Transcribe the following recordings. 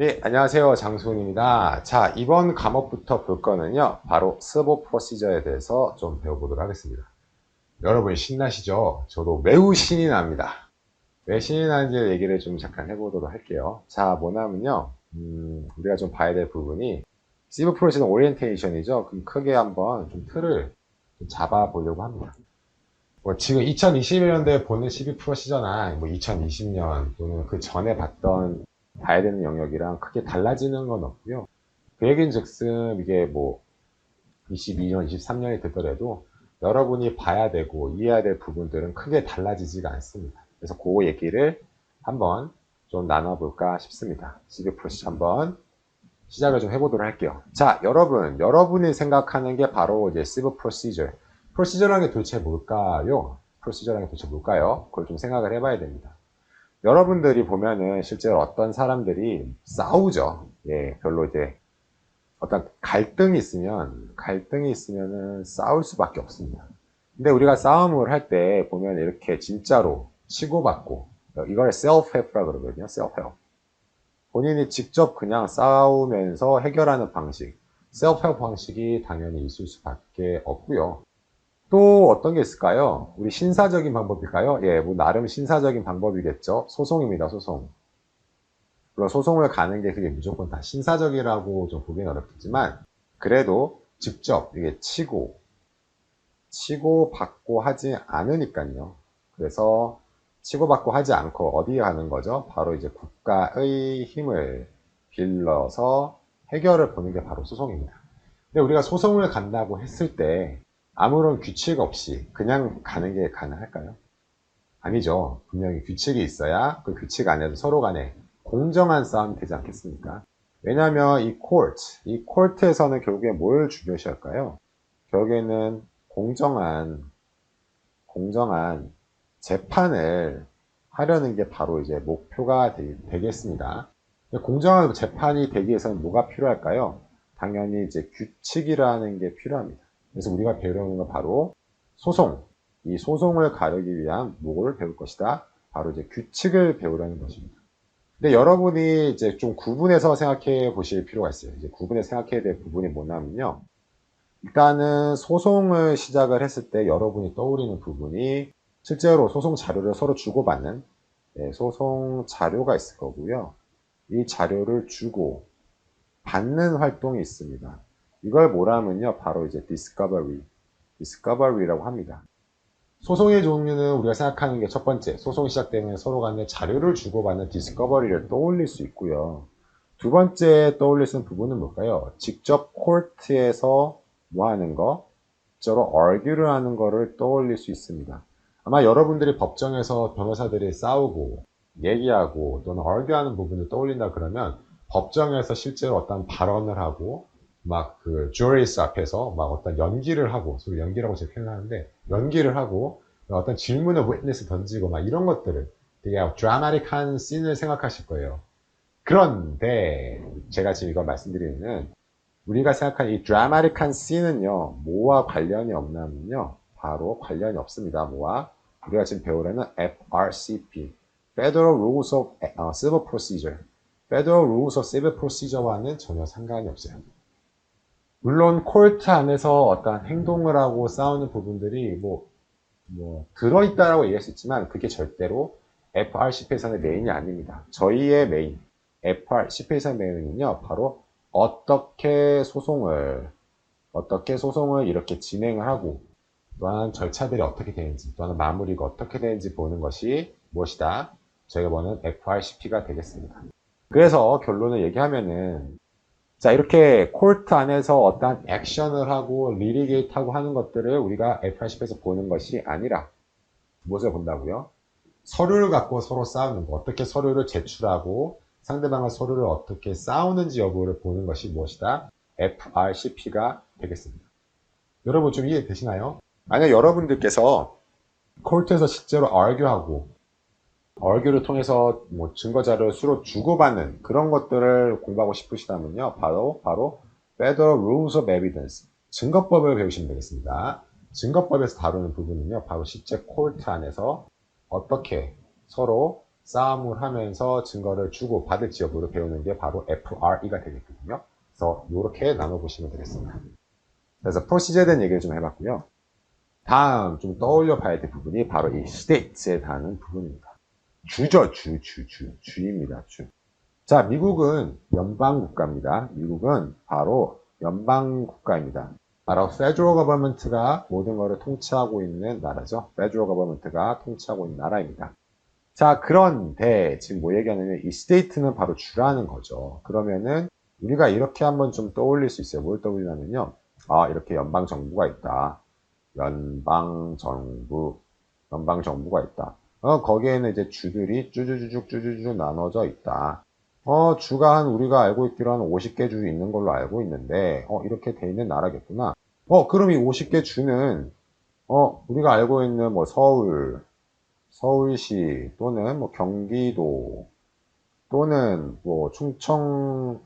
네, 안녕하세요. 장수훈입니다. 자, 이번 과목부터 볼 거는요, 바로 서버 프로시저에 대해서 좀 배워보도록 하겠습니다. 여러분 신나시죠? 저도 매우 신이 납니다. 왜 신이 나는지 얘기를 좀 잠깐 해보도록 할게요. 자, 뭐냐면요, 우리가 좀 봐야 될 부분이 서버 프로시저 오리엔테이션이죠. 그럼 크게 한번 좀 틀을 좀 잡아보려고 합니다. 뭐 지금 2021년도에 보는 CV 프로시저나 뭐 2020년 또는 그 전에 봤던 봐야 되는 영역이랑 크게 달라지는 건 없고요. 그 얘기인즉슨 이게 뭐 22년, 23년이 되더라도 여러분이 봐야 되고 이해해야 될 부분들은 크게 달라지지가 않습니다. 그래서 그 얘기를 한번 좀 나눠볼까 싶습니다. CV 프로시저 한번 시작을 좀 해보도록 할게요. 자, 여러분이 생각하는 게 바로 이제 CV 프로시저. 프로시저라는 게 도대체 뭘까요? 프로시저라는 게 도대체 뭘까요? 그걸 좀 생각을 해봐야 됩니다. 여러분들이 보면은 실제로 어떤 사람들이 싸우죠. 예, 별로 이제 어떤 갈등이 있으면은 싸울 수밖에 없습니다. 근데 우리가 싸움을 할 때 보면 이렇게 진짜로 치고받고 이걸 self-help라 그러거든요. self-help. 본인이 직접 그냥 싸우면서 해결하는 방식, self-help 방식이 당연히 있을 수밖에 없고요. 또 어떤 게 있을까요? 우리 신사적인 방법일까요? 예, 뭐 나름 신사적인 방법이겠죠. 소송입니다, 소송. 물론 소송을 가는 게 그게 무조건 다 신사적이라고 좀 보기는 어렵겠지만, 그래도 직접 이게 치고 받고 하지 않으니까요. 그래서 치고받고 하지 않고 어디에 가는 거죠? 바로 이제 국가의 힘을 빌려서 해결을 보는 게 바로 소송입니다. 근데 우리가 소송을 간다고 했을 때 아무런 규칙 없이 그냥 가는 게 가능할까요? 아니죠. 분명히 규칙이 있어야 그 규칙 안에서 서로 간에 공정한 싸움이 되지 않겠습니까? 왜냐하면 이 코트에서는 결국에 뭘 중요시할까요? 결국에는 공정한 재판을 하려는 게 바로 이제 목표가 되겠습니다. 공정한 재판이 되기 위해서는 뭐가 필요할까요? 당연히 이제 규칙이라는 게 필요합니다. 그래서 우리가 배우는 건 바로 소송. 이 소송을 가르기 위한 뭐를 배울 것이다. 바로 이제 규칙을 배우라는 것입니다. 근데 여러분이 이제 좀 구분해서 생각해 보실 필요가 있어요. 이제 구분해서 생각해야 될 부분이 뭐냐면요. 일단은 소송을 시작을 했을 때 여러분이 떠오르는 부분이 실제로 소송 자료를 서로 주고받는 소송 자료가 있을 거고요. 이 자료를 주고 받는 활동이 있습니다. 이걸 뭐라면요. 바로 이제 디스커버리라고 합니다. 소송의 종류는 우리가 생각하는 게 첫 번째, 소송이 시작되면 서로 간에 자료를 주고받는 디스커버리를 떠올릴 수 있고요. 두 번째 떠올릴 수 있는 부분은 뭘까요? 직접 코트에서 뭐 하는 거? 직접로 argue를 하는 거를 떠올릴 수 있습니다. 아마 여러분들이 법정에서 변호사들이 싸우고 얘기하고 또는 argue하는 부분을 떠올린다 그러면 법정에서 실제로 어떤 발언을 하고 막 그 juries 앞에서 막 어떤 연기를 하고, 소위 연기라고 제가 표현하는데 연기를 하고 어떤 질문을 witness 던지고 막 이런 것들을 되게 드라마틱한 씬을 생각하실 거예요. 그런데 제가 지금 이걸 말씀드리는 우리가 생각하는 이 드라마틱한 씬은요, 뭐와 관련이 없냐면요, 바로 관련이 없습니다. 뭐와? 우리가 지금 배우려는 FRCP, Federal Rules of Civil Procedure, Federal Rules of Civil Procedure와는 전혀 상관이 없어요. 물론 코트 안에서 어떤 행동을 하고 싸우는 부분들이 들어있다라고 얘기할 수 있지만 그게 절대로 FRCP에서의 메인이 아닙니다. 저희의 메인, FRCP에서의 메인은요, 바로 어떻게 소송을 이렇게 진행을 하고, 또한 절차들이 어떻게 되는지, 또한 마무리가 어떻게 되는지 보는 것이 무엇이다? 저희가 보는 FRCP가 되겠습니다. 그래서 결론을 얘기하면은, 자, 이렇게 코트 안에서 어떠한 액션을 하고, 리리게이트 하고 하는 것들을 우리가 FRCP에서 보는 것이 아니라, 무엇을 본다고요? 서류를 갖고 서로 싸우는 거, 어떻게 서류를 제출하고 상대방과 서류를 어떻게 싸우는지 여부를 보는 것이 무엇이다? FRCP가 되겠습니다. 여러분 좀 이해되시나요? 만약 여러분들께서 코트에서 실제로 argue를 통해서 뭐 증거 자료를 서로 주고받는 그런 것들을 공부하고 싶으시다면요. 바로 Federal Rules of Evidence, 증거법을 배우시면 되겠습니다. 증거법에서 다루는 부분은요. 바로 실제 코트 안에서 어떻게 서로 싸움을 하면서 증거를 주고 받을지 여부를 배우는 게 바로 FRE가 되겠거든요. 그래서 이렇게 나눠보시면 되겠습니다. 그래서 프로시저에 대한 얘기를 좀 해봤고요. 다음 좀 떠올려 봐야 될 부분이 바로 이 state에 닿는 부분입니다. 주죠, 주입니다, 주. 자, 미국은 연방국가입니다. 미국은 바로 연방국가입니다. 바로 Federal Government가 모든 것을 통치하고 있는 나라죠. Federal Government가 통치하고 있는 나라입니다. 자, 그런데 지금 뭐 얘기하냐면 이 state는 바로 주라는 거죠. 그러면은 우리가 이렇게 한번 좀 떠올릴 수 있어요. 뭘 떠올리냐면요. 아, 이렇게 연방정부가 있다. 연방정부가 있다. 거기에는 이제 주들이 쭈쭈쭈쭈 나눠져 있다. 주가 우리가 알고 있기로 한 50개 주 있는 걸로 알고 있는데, 이렇게 돼 있는 나라겠구나. 그럼 이 50개 주는, 우리가 알고 있는 뭐 서울시 또는 뭐 경기도 또는 뭐 충청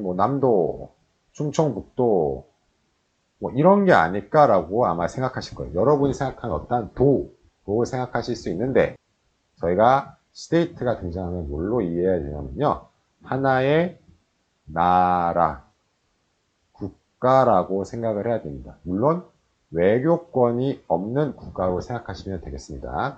뭐 남도, 충청북도 뭐 이런 게 아닐까라고 아마 생각하실 거예요. 여러분이 생각하는 어떤 도를 생각하실 수 있는데 저희가 state가 등장하면 뭘로 이해해야 되냐면요. 하나의 나라, 국가라고 생각을 해야 됩니다. 물론 외교권이 없는 국가로 생각하시면 되겠습니다.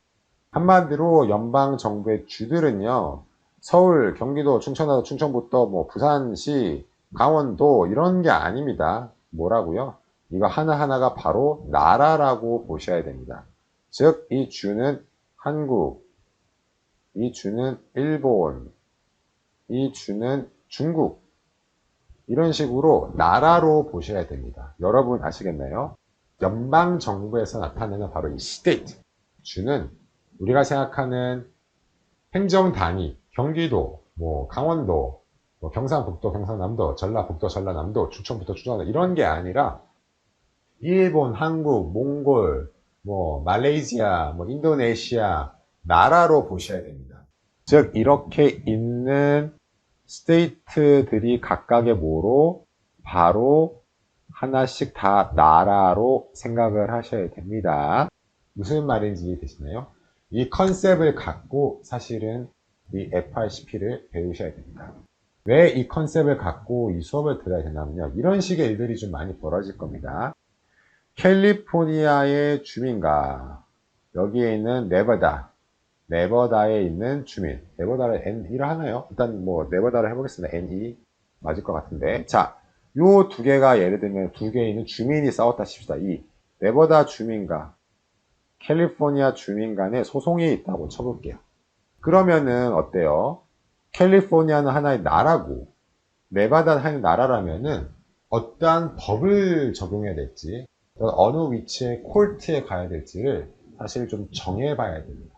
한마디로 연방정부의 주들은요. 서울, 경기도, 충청나도, 충청북도, 뭐 부산시, 강원도 이런 게 아닙니다. 뭐라고요? 이거 하나하나가 바로 나라라고 보셔야 됩니다. 즉, 이 주는 한국, 이 주는 일본, 이 주는 중국 이런 식으로 나라로 보셔야 됩니다. 여러분 아시겠나요? 연방정부에서 나타내는 바로 이 state, 주는 우리가 생각하는 행정단위, 경기도, 뭐 강원도, 뭐 경상북도, 경상남도, 전라북도, 전라남도, 충청북도, 충청남도 이런 게 아니라 일본, 한국, 몽골, 뭐 말레이시아, 뭐 인도네시아 나라로 보셔야 됩니다. 즉 이렇게 있는 스테이트들이 각각의 뭐로 바로 하나씩 다 나라로 생각을 하셔야 됩니다. 무슨 말인지 이해되시나요? 이 컨셉을 갖고 사실은 이 FRCP를 배우셔야 됩니다. 왜 이 컨셉을 갖고 이 수업을 들어야 되냐면요. 이런 식의 일들이 좀 많이 벌어질 겁니다. 캘리포니아의 주민과 여기에 있는 네버다에 있는 주민. 네버다를 N2를 하나요? 일단 뭐 네버다를 해보겠습니다. N2 맞을 것 같은데. 자, 요 두 개가 예를 들면 두 개에 있는 주민이 싸웠다 칩시다. 이 네버다 주민과 캘리포니아 주민 간에 소송이 있다고 쳐볼게요. 그러면은 어때요? 캘리포니아는 하나의 나라고 네바다는 하나의 나라라면은 어떠한 법을 적용해야 될지 어느 위치에 콜트에 가야 될지를 사실 좀 정해봐야 됩니다.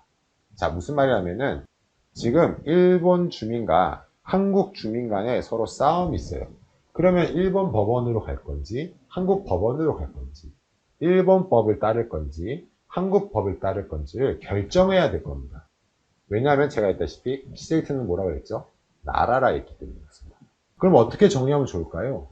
자, 무슨 말이냐면은 지금 일본 주민과 한국 주민 간에 서로 싸움이 있어요. 그러면 일본 법원으로 갈 건지 한국 법원으로 갈 건지 일본 법을 따를 건지 한국 법을 따를 건지를 결정해야 될 겁니다. 왜냐하면 제가 했다시피 스테이트는 뭐라고 했죠? 나라라 했기 때문에 그렇습니다. 그럼 어떻게 정리하면 좋을까요?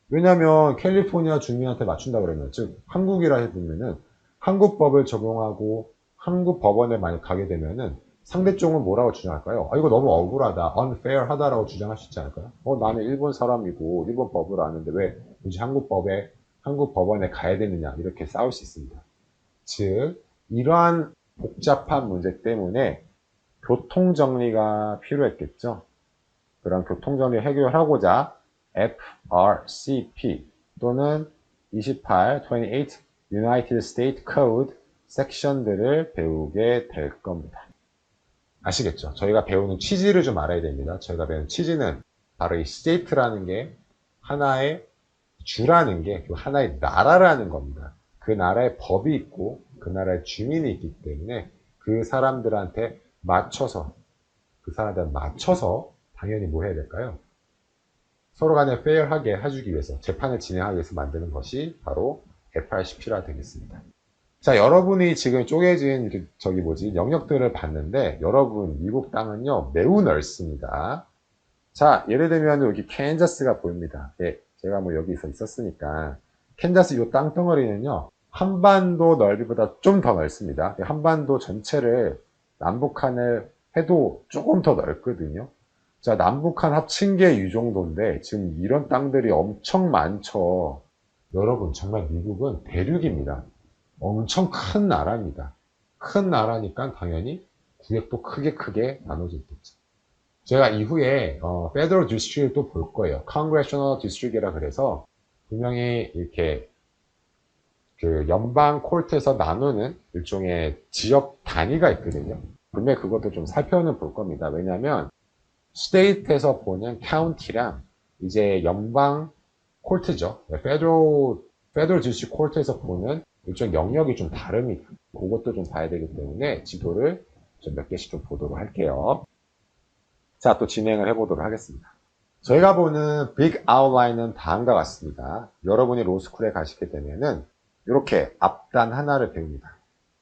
왜냐하면 캘리포니아 주민한테 맞춘다 그러면 즉 한국이라 해보면은 한국 법을 적용하고 한국 법원에 만약 가게 되면은 상대쪽은 뭐라고 주장할까요? 이거 너무 억울하다, unfair 하다라고 주장할 수 있지 않을까요? 나는 일본 사람이고 일본 법을 아는데 왜 굳이 한국 법원에 가야 되느냐 이렇게 싸울 수 있습니다. 즉 이러한 복잡한 문제 때문에 교통정리가 필요했겠죠. 그런 교통정리 해결하고자 FRCP 또는 28 United States Code 섹션들을 배우게 될 겁니다. 아시겠죠? 저희가 배우는 취지를 좀 알아야 됩니다. 저희가 배우는 취지는 바로 이 state라는 게 하나의 주라는 게 하나의 나라라는 겁니다. 그 나라의 법이 있고 그 나라의 주민이 있기 때문에 그 사람들한테 맞춰서 당연히 뭐 해야 될까요? 서로 간에 페어하게 해주기 위해서 재판을 진행하기 위해서 만드는 것이 바로 FRCP가 되겠습니다. 자, 여러분이 지금 쪼개진 영역들을 봤는데 여러분 미국 땅은요 매우 넓습니다. 자, 예를 들면 여기 캔자스가 보입니다. 예, 제가 뭐 여기 있었으니까 캔자스 이 땅덩어리는요 한반도 넓이보다 좀 더 넓습니다. 한반도 전체를 남북한을 해도 조금 더 넓거든요. 자, 남북한 합친 게 이 정도인데 지금 이런 땅들이 엄청 많죠. 여러분, 정말 미국은 대륙입니다. 엄청 큰 나라입니다. 큰 나라니까 당연히 구역도 크게 나눠져 있겠죠. 제가 이후에 Federal District을 또 볼 거예요. Congressional District이라 그래서 분명히 이렇게 그 연방 콜트에서 나누는 일종의 지역 단위가 있거든요. 분명히 그것도 좀 살펴는 볼 겁니다. 왜냐하면 스테이트에서 보는 카운티랑 이제 연방 콜트죠. Federal District 콜트에서 보는 일종 영역이 좀 다릅니다. 그것도 좀 봐야 되기 때문에 지도를 좀 몇 개씩 좀 보도록 할게요. 자, 또 진행을 해보도록 하겠습니다. 저희가 보는 빅 아웃라인은 다음과 같습니다. 여러분이 로스쿨에 가시게 되면은 이렇게 앞단 하나를 배웁니다.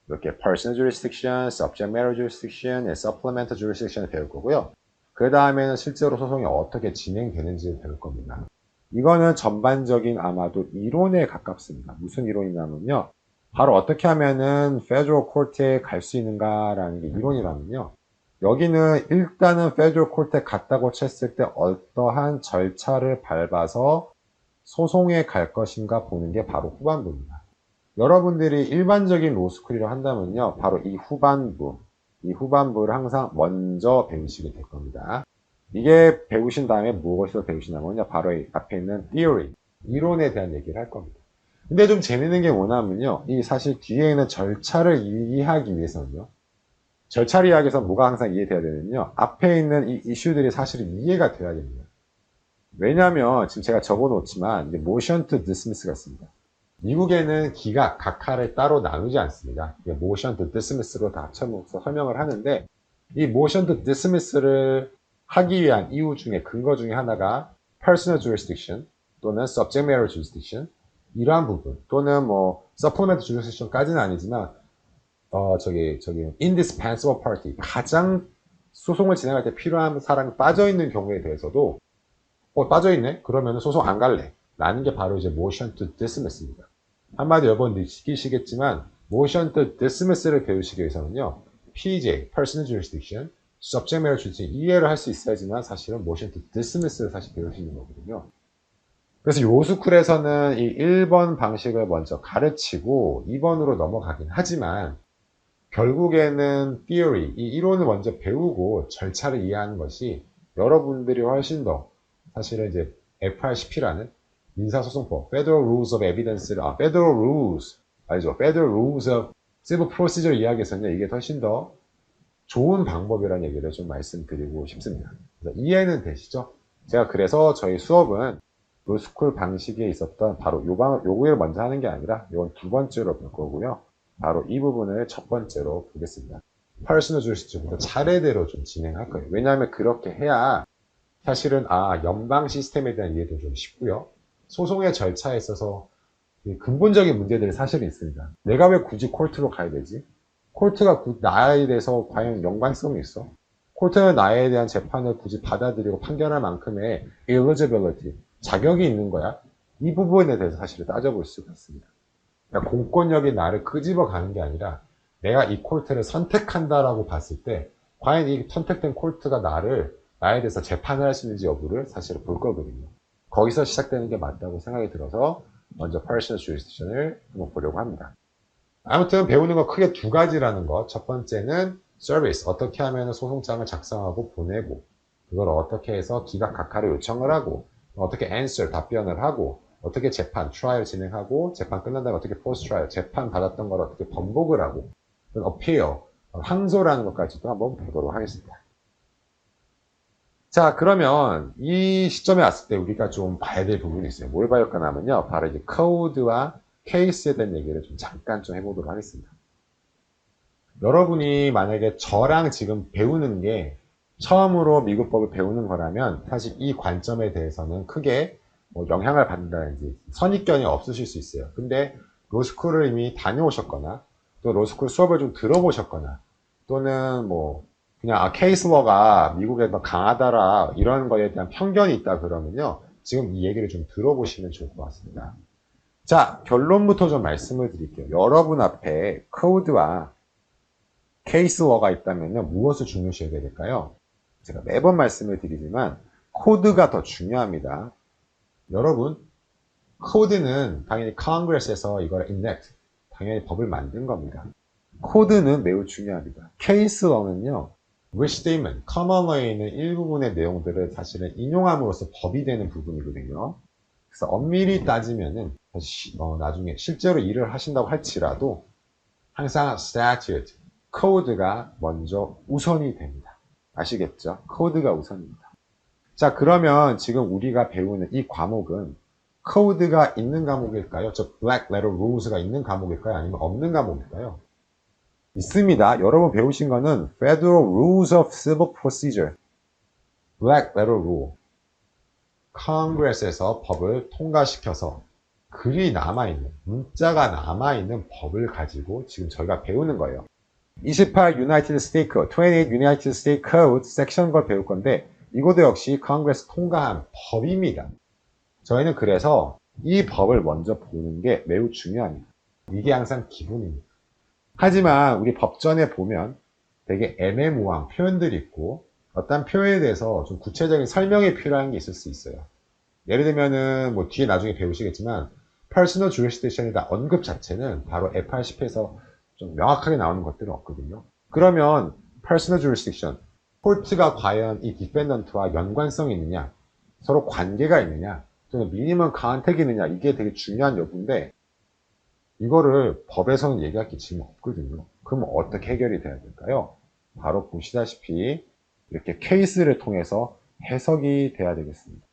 이렇게 personal jurisdiction, subject matter jurisdiction, supplemental jurisdiction을 배울 거고요. 그 다음에는 실제로 소송이 어떻게 진행되는지를 배울 겁니다. 이거는 전반적인 아마도 이론에 가깝습니다. 무슨 이론이냐면요. 바로 어떻게 하면은 페더럴 코트에 갈 수 있는가라는 게 이론이라면요. 여기는 일단은 페더럴 코트에 갔다고 쳤을 때 어떠한 절차를 밟아서 소송에 갈 것인가 보는 게 바로 후반부입니다. 여러분들이 일반적인 로스쿨이라 한다면요. 바로 이 후반부를 항상 먼저 배우시게 될 겁니다. 이게 배우신 다음에 무엇을 배우시냐면요. 바로 이 앞에 있는 theory, 이론에 대한 얘기를 할 겁니다. 근데 좀 재밌는 게 뭐냐면요. 이 사실 뒤에 있는 절차를 이해하기 위해서는요. 절차를 이해하기 위해서 뭐가 항상 이해돼야 되냐면요. 앞에 있는 이 이슈들이 사실은 이해가 돼야 됩니다. 왜냐하면 지금 제가 적어놓지만 이제 motion to dismiss가 있습니다. 미국에는 기각, 각하를 따로 나누지 않습니다. motion to dismiss로 다 합쳐서 설명을 하는데 이 motion to dismiss를 하기 위한 이유 중에 근거 중에 하나가 personal jurisdiction 또는 subject matter jurisdiction 이러한 부분 또는 뭐 supplemental jurisdiction까지는 아니지만 indispensable party 가장 소송을 진행할 때 필요한 사람이 빠져있는 경우에 대해서도 빠져있네? 그러면 소송 안 갈래 라는 게 바로 이제 motion to dismiss입니다. 한마디 여러 번 느끼시겠지만 motion to dismiss를 배우시기 위해서는요. PJ, personal jurisdiction, subject matter jurisdiction 이해를 할 수 있어야지만 사실은 motion to dismiss를 사실 배울 수 있는 거거든요. 그래서 로스쿨에서는 이 1번 방식을 먼저 가르치고 2번으로 넘어가긴 하지만 결국에는 theory, 이 이론을 먼저 배우고 절차를 이해하는 것이 여러분들이 훨씬 더 사실은 이제 FRCP라는 민사소송법, Federal Rules of Evidence를, Federal Rules, 알죠? Federal Rules of Civil Procedure 이야기에서는 이게 훨씬 더 좋은 방법이라는 얘기를 좀 말씀드리고 싶습니다. 그래서 이해는 되시죠? 제가 그래서 저희 수업은 로스쿨 방식에 있었던 바로 요거를 먼저 하는 게 아니라 이건 두 번째로 볼 거고요. 바로 이 부분을 첫 번째로 보겠습니다. Personal Jurisdiction부터 차례대로 좀 진행할 거예요. 왜냐하면 그렇게 해야 사실은 연방 시스템에 대한 이해도 좀 쉽고요. 소송의 절차에 있어서 근본적인 문제들이 사실은 있습니다. 내가 왜 굳이 콜트로 가야 되지? 콜트가 나에 대해서 과연 연관성이 있어? 콜트는 나에 대한 재판을 굳이 받아들이고 판결할 만큼의 eligibility, 자격이 있는 거야? 이 부분에 대해서 사실 따져볼 수가 있습니다. 그러니까 공권력이 나를 끄집어 가는 게 아니라 내가 이 콜트를 선택한다라고 봤을 때 과연 이 선택된 콜트가 나에 대해서 재판을 할 수 있는지 여부를 사실 볼 거거든요. 거기서 시작되는 게 맞다고 생각이 들어서 먼저 personal jurisdiction을 한번 보려고 합니다. 아무튼 배우는 거 크게 두 가지라는 것. 첫 번째는 서비스, 어떻게 하면 소송장을 작성하고 보내고 그걸 어떻게 해서 기각 각하를 요청을 하고 어떻게 answer, 답변을 하고 어떻게 재판, 트라이얼 진행하고 재판 끝난 다음에 어떻게 포스트 트라이얼, 재판 받았던 걸 어떻게 번복을 하고 appeal, 항소라는 것까지도 한번 보도록 하겠습니다. 자, 그러면 이 시점에 왔을 때 우리가 좀 봐야 될 부분이 있어요. 뭘 봐야 할까 하면요. 바로 이제 코드와 케이스에 대한 얘기를 좀 잠깐 좀 해보도록 하겠습니다. 여러분이 만약에 저랑 지금 배우는 게 처음으로 미국법을 배우는 거라면 사실 이 관점에 대해서는 크게 영향을 받는다든지 선입견이 없으실 수 있어요. 근데 로스쿨을 이미 다녀오셨거나 또 로스쿨 수업을 좀 들어보셨거나 또는 그냥 케이스워가 미국에 더 강하다라 이런 거에 대한 편견이 있다 그러면요. 지금 이 얘기를 좀 들어보시면 좋을 것 같습니다. 자, 결론부터 좀 말씀을 드릴게요. 여러분 앞에 코드와 케이스워가 있다면 무엇을 중요시해야 될까요? 제가 매번 말씀을 드리지만 코드가 더 중요합니다. 여러분, 코드는 당연히 컨그레스에서 이걸 enact, 당연히 법을 만든 겁니다. 코드는 매우 중요합니다. 케이스워는요, restatement, common law에 있는 일부분의 내용들을 사실은 인용함으로써 법이 되는 부분이거든요. 그래서 엄밀히 따지면은 나중에 실제로 일을 하신다고 할지라도 항상 statute, 코드가 먼저 우선이 됩니다. 아시겠죠? 코드가 우선입니다. 자, 그러면 지금 우리가 배우는 이 과목은 코드가 있는 과목일까요? 즉 black letter rules가 있는 과목일까요? 아니면 없는 과목일까요? 있습니다. 여러분 배우신 거는 Federal Rules of Civil Procedure, black letter rule. 컨그레스에서 법을 통과시켜서 글이 남아있는, 문자가 남아있는 법을 가지고 지금 저희가 배우는 거예요. 28 United States Code, 28 United States Code 섹션 걸 배울 건데 이것도 역시 컨그레스 통과한 법입니다. 저희는 그래서 이 법을 먼저 보는 게 매우 중요합니다. 이게 항상 기본입니다. 하지만 우리 법전에 보면 되게 애매모호한 표현들이 있고 어떤 표현에 대해서 좀 구체적인 설명이 필요한 게 있을 수 있어요. 예를 들면은 뭐 뒤에 나중에 배우시겠지만 Personal Jurisdiction이다 언급 자체는 바로 F80에서 좀 명확하게 나오는 것들은 없거든요. 그러면 Personal Jurisdiction, 코트가 과연 이 디펜던트와 연관성이 있느냐, 서로 관계가 있느냐, 또는 미니멈 컨택이 있느냐, 이게 되게 중요한 여부인데 이거를 법에서는 얘기할 게 지금 없거든요. 그럼 어떻게 해결이 돼야 될까요? 바로 보시다시피 이렇게 케이스를 통해서 해석이 돼야 되겠습니다.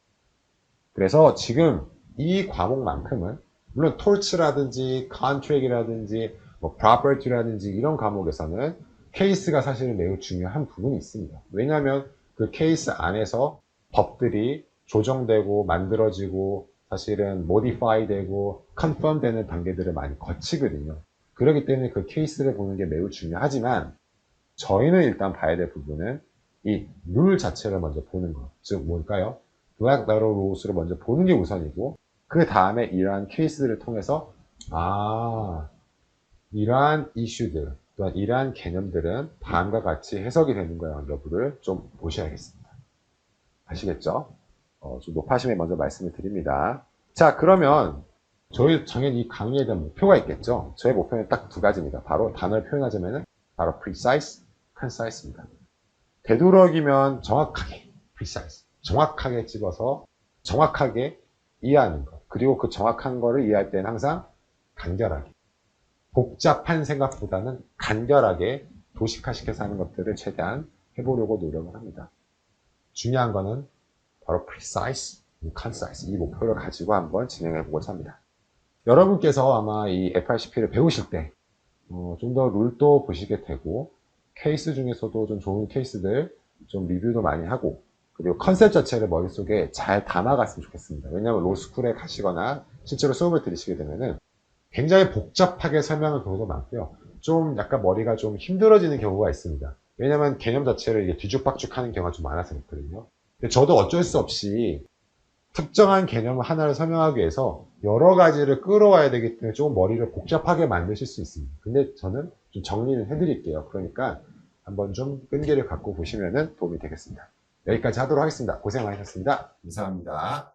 그래서 지금 이 과목만큼은 물론 톨츠라든지 컨트랙이라든지 뭐 프로퍼티라든지 이런 과목에서는 케이스가 사실은 매우 중요한 부분이 있습니다. 왜냐하면 그 케이스 안에서 법들이 조정되고 만들어지고 사실은 modify 되고 confirm 되는 단계들을 많이 거치거든요. 그렇기 때문에 그 케이스를 보는 게 매우 중요하지만 저희는 일단 봐야 될 부분은 이 룰 자체를 먼저 보는 것. 즉 뭘까요? black letter rules를 먼저 보는 게 우선이고 그 다음에 이러한 케이스를 통해서 이러한 이슈들 또한 이러한 개념들은 다음과 같이 해석이 되는 거야 여부를 좀 보셔야겠습니다. 아시겠죠? 좀 높아심에 먼저 말씀을 드립니다. 자, 그러면 저희 당연히 이 강의에 대한 목표가 있겠죠. 저의 목표는 딱 두 가지입니다. 바로 단어를 표현하자면 바로 precise, concise입니다. 되도록이면 정확하게, precise, 정확하게 집어서 정확하게 이해하는 것. 그리고 그 정확한 거를 이해할 때는 항상 간결하게. 복잡한 생각보다는 간결하게 도식화시켜서 하는 것들을 최대한 해보려고 노력을 합니다. 중요한 거는 바로 precise, concise 이 목표를 가지고 한번 진행해 보고자 합니다. 여러분께서 아마 이 F80P를 배우실 때 좀 더 룰도 보시게 되고 케이스 중에서도 좀 좋은 케이스들 좀 리뷰도 많이 하고 그리고 컨셉 자체를 머릿속에 잘 담아갔으면 좋겠습니다. 왜냐하면 로스쿨에 가시거나 실제로 수업을 들으시게 되면은 굉장히 복잡하게 설명을 경우도 많고요. 좀 약간 머리가 좀 힘들어지는 경우가 있습니다. 왜냐하면 개념 자체를 이게 뒤죽박죽 하는 경우가 좀 많아서 그렇거든요. 근데 저도 어쩔 수 없이 특정한 개념 하나를 설명하기 위해서 여러 가지를 끌어와야 되기 때문에 조금 머리를 복잡하게 만드실 수 있습니다. 근데 저는 좀 정리를 해드릴게요. 그러니까 한번 좀 끈기를 갖고 보시면 도움이 되겠습니다. 여기까지 하도록 하겠습니다. 고생 많으셨습니다. 감사합니다.